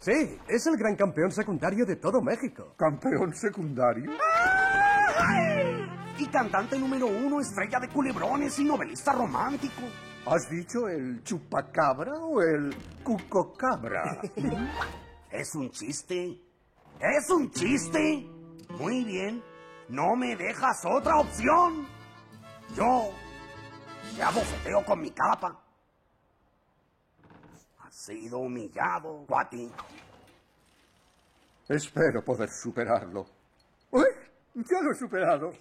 Sí, es el gran campeón secundario de todo México. ¿Campeón secundario? Y cantante número 1, estrella de culebrones y novelista romántico. ¿Has dicho el chupacabra o el cucocabra? ¿Es un chiste? ¿Es un chiste? Muy bien. No me dejas otra opción. Yo te abofeteo con mi capa. Has sido humillado, Guati. Espero poder superarlo. ¡Uy! Ya lo he superado.